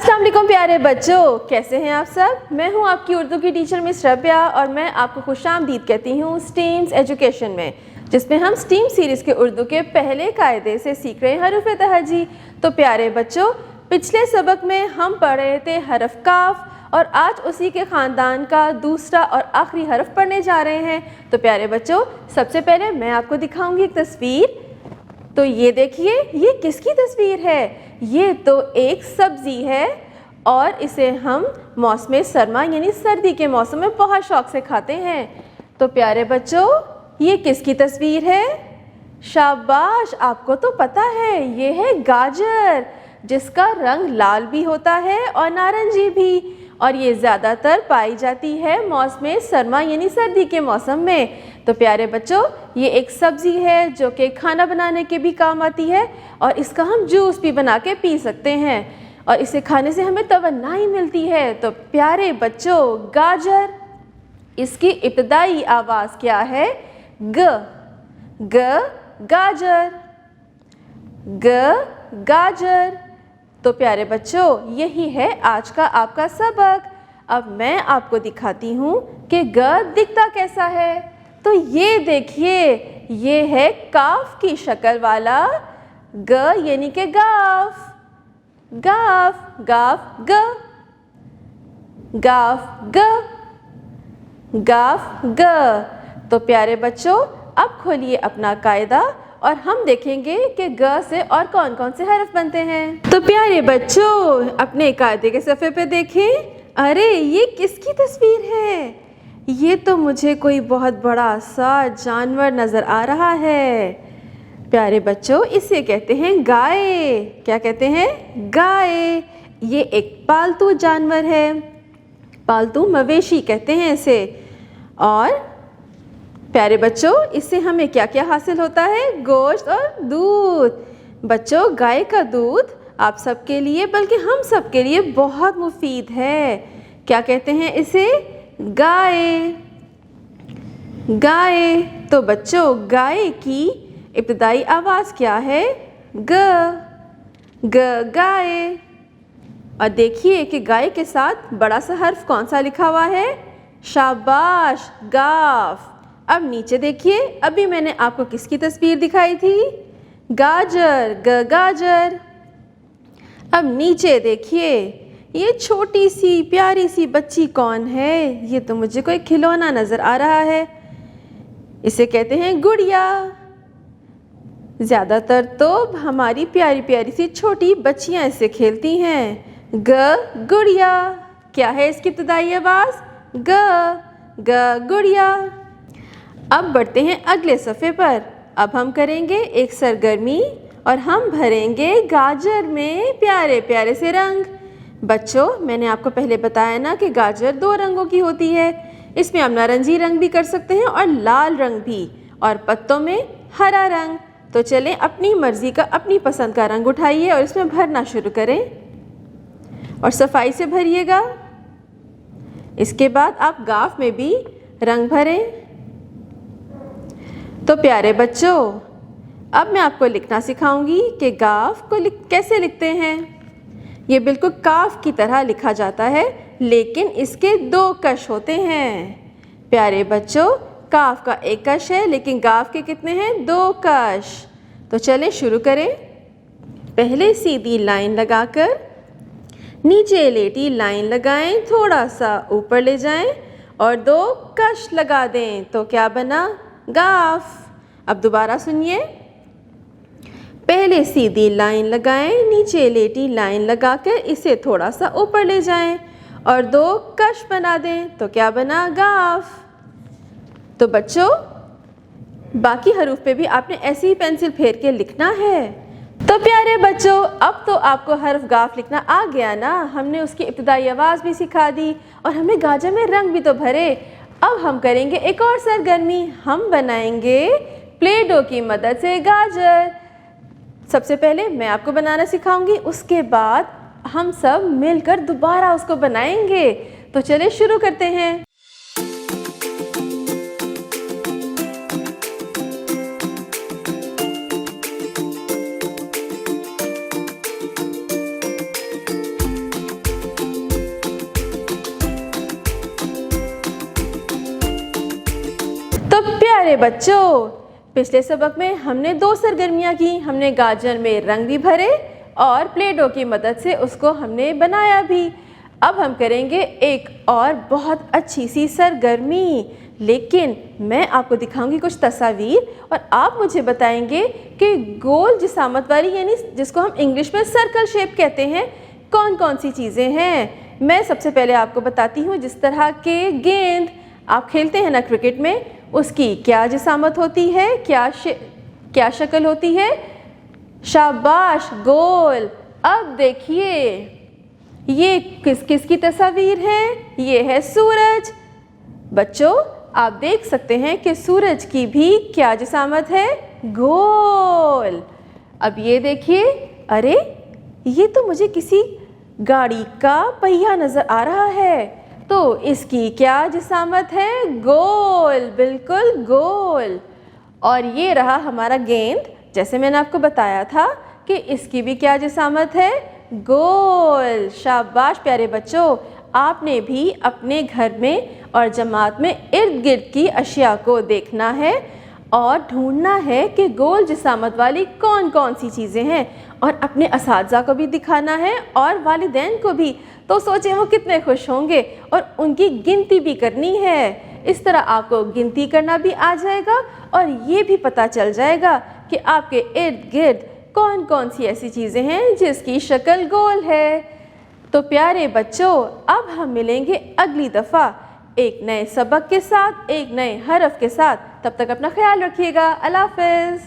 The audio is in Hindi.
अस्सलाम वालेकुम प्यारे बच्चों, कैसे हैं आप सब। मैं हूं आपकी उर्दू की टीचर मिस रबिया और मैं आपको खुशामदीद कहती हूं स्टीम्स एजुकेशन में, जिसमें हम स्टीम सीरीज़ के उर्दू के पहले कायदे से सीख रहे हैं हरूफ तहजी। तो प्यारे बच्चों, पिछले सबक में हम पढ़ रहे थे हरफ काफ और आज उसी के ख़ानदान का दूसरा और आखिरी हरफ पढ़ने जा रहे हैं। तो प्यारे बच्चों, सबसे पहले मैं आपको दिखाऊंगी एक तस्वीर। तो ये देखिए, ये किसकी तस्वीर है। ये तो एक सब्ज़ी है और इसे हम मौसम सरमा यानी सर्दी के मौसम में बहुत शौक़ से खाते हैं। तो प्यारे बच्चों, ये किसकी तस्वीर है। शाबाश, आपको तो पता है, ये है गाजर, जिसका रंग लाल भी होता है और नारंगी भी, और ये ज़्यादातर पाई जाती है मौसम सरमा यानी सर्दी के मौसम में। तो प्यारे बच्चों, ये एक सब्ज़ी है जो कि खाना बनाने के भी काम आती है और इसका हम जूस भी बना के पी सकते हैं और इसे खाने से हमें तवन्नाई मिलती है। तो प्यारे बच्चों, गाजर, इसकी इब्तदाई आवाज़ क्या है। ग गाजर, ग गाजर। तो प्यारे बच्चों, यही है आज का आपका सबक। अब मैं आपको दिखाती हूँ कि ग दिखता कैसा है। तो ये देखिए, ये है काफ की शक्ल वाला ग यानी कि गाफ, गाफ गाफ ग, गाफ ग, गाफ ग। तो प्यारे बच्चों, अब खोलिए अपना कायदा और हम देखेंगे कि ग से और कौन कौन से हरफ बनते हैं। तो प्यारे बच्चों, अपने कायदे के सफ़े पे देखें। अरे, ये किसकी तस्वीर है। ये तो मुझे कोई बहुत बड़ा सा जानवर नज़र आ रहा है। प्यारे बच्चों, इसे कहते हैं गाय। क्या कहते हैं। गाय। ये एक पालतू जानवर है, पालतू मवेशी कहते हैं इसे। और प्यारे बच्चों, इससे हमें क्या क्या हासिल होता है। गोश्त और दूध। बच्चों, गाय का दूध आप सबके लिए, बल्कि हम सब के लिए बहुत मुफीद है। क्या कहते हैं इसे। गाय, गाय। तो बच्चों, गाय की इब्तिदाई आवाज़ क्या है। ग गाय। और देखिए कि गाय के साथ बड़ा सा हर्फ कौन सा लिखा हुआ है। शाबाश, गाफ। अब नीचे देखिए, अभी मैंने आपको किसकी तस्वीर दिखाई थी। गाजर, गाजर। अब नीचे देखिए, ये छोटी सी प्यारी सी बच्ची कौन है। ये तो मुझे कोई खिलौना नज़र आ रहा है। इसे कहते हैं गुड़िया। ज़्यादातर तो हमारी प्यारी प्यारी सी छोटी बच्चियाँ इससे खेलती हैं। गुड़िया। क्या है इसकी इब्तिदाई आवाज़। गुड़िया। अब बढ़ते हैं अगले सफ़े पर। अब हम करेंगे एक सरगर्मी और हम भरेंगे गाजर में प्यारे प्यारे से रंग। बच्चों, मैंने आपको पहले बताया ना कि गाजर 2 रंगों की होती है। इसमें आप नारंगी रंग भी कर सकते हैं और लाल रंग भी, और पत्तों में हरा रंग। तो चलें, अपनी मर्ज़ी का, अपनी पसंद का रंग उठाइए और इसमें भरना शुरू करें और सफाई से भरिएगा। इसके बाद आप गाफ में भी रंग भरें। तो प्यारे बच्चों, अब मैं आपको लिखना सिखाऊंगी कि गाफ को कैसे लिखते हैं। ये बिल्कुल काफ की तरह लिखा जाता है, लेकिन इसके 2 कश होते हैं। प्यारे बच्चों, काफ का 1 कश है, लेकिन गाफ के कितने हैं। 2 कश। तो चलें शुरू करें। पहले सीधी लाइन लगाकर नीचे लेटी लाइन लगाएं, थोड़ा सा ऊपर ले जाएं और 2 कश लगा दें। तो क्या बना। गाफ। अब दोबारा सुनिए। पहले सीधी लाइन लगाएं, नीचे लेटी लाइन लगाकर इसे थोड़ा सा ऊपर ले जाएं और 2 कश बना दें। तो क्या बना। गाफ। तो बच्चों, बाकी हरूफ पे भी आपने ऐसे ही पेंसिल फेर के लिखना है। तो प्यारे बच्चों, अब तो आपको हर्फ गाफ लिखना आ गया ना। हमने उसकी इब्तिदाई आवाज़ भी सिखा दी और हमने गाजर में रंग भी तो भरे। अब हम करेंगे एक और सरगर्मी। हम बनाएंगे प्ले डो की मदद से गाजर। सबसे पहले मैं आपको बनाना सिखाऊंगी, उसके बाद हम सब मिलकर दोबारा उसको बनाएंगे। तो चलिए शुरू करते हैं। प्यारे बच्चों, पिछले सबक में हमने 2 सरगर्मियाँ की। हमने गाजर में रंग भी भरे और प्ले डो की मदद से उसको हमने बनाया भी। अब हम करेंगे एक और बहुत अच्छी सी सरगर्मी, लेकिन मैं आपको दिखाऊंगी कुछ तस्वीर और आप मुझे बताएंगे कि गोल जिसामत वाली, यानी जिसको हम इंग्लिश में सर्कल शेप कहते हैं, कौन कौन सी चीज़ें हैं। मैं सबसे पहले आपको बताती हूँ, जिस तरह के गेंद आप खेलते हैं ना क्रिकेट में, उसकी क्या जिसामत होती है, क्या शक्ल होती है। शाबाश, गोल। अब देखिए ये किस की तस्वीर है, ये है सूरज। बच्चों आप देख सकते हैं कि सूरज की भी क्या जिसामत है, गोल। अब ये देखिए, अरे ये तो मुझे किसी गाड़ी का पहिया नज़र आ रहा है, तो इसकी क्या जिसामत है, गोल, बिल्कुल गोल। और ये रहा हमारा गेंद, जैसे मैंने आपको बताया था कि इसकी भी क्या जिसामत है, गोल। शाबाश प्यारे बच्चों, आपने भी अपने घर में और जमात में इर्द गिर्द की अशिया को देखना है और ढूंढना है कि गोल जिसामत वाली कौन कौन सी चीज़ें हैं, और अपने असातिज़ा को भी दिखाना है और वालिदैन को भी। तो सोचें वो कितने खुश होंगे, और उनकी गिनती भी करनी है। इस तरह आपको गिनती करना भी आ जाएगा और ये भी पता चल जाएगा कि आपके इर्द गिर्द कौन कौन सी ऐसी चीज़ें हैं जिसकी शक्ल गोल है। तो प्यारे बच्चों, अब हम मिलेंगे अगली दफ़ा एक नए सबक के साथ, एक नए हरफ के साथ। तब तक अपना ख्याल रखिएगा। अल्लाह हाफ़िज़।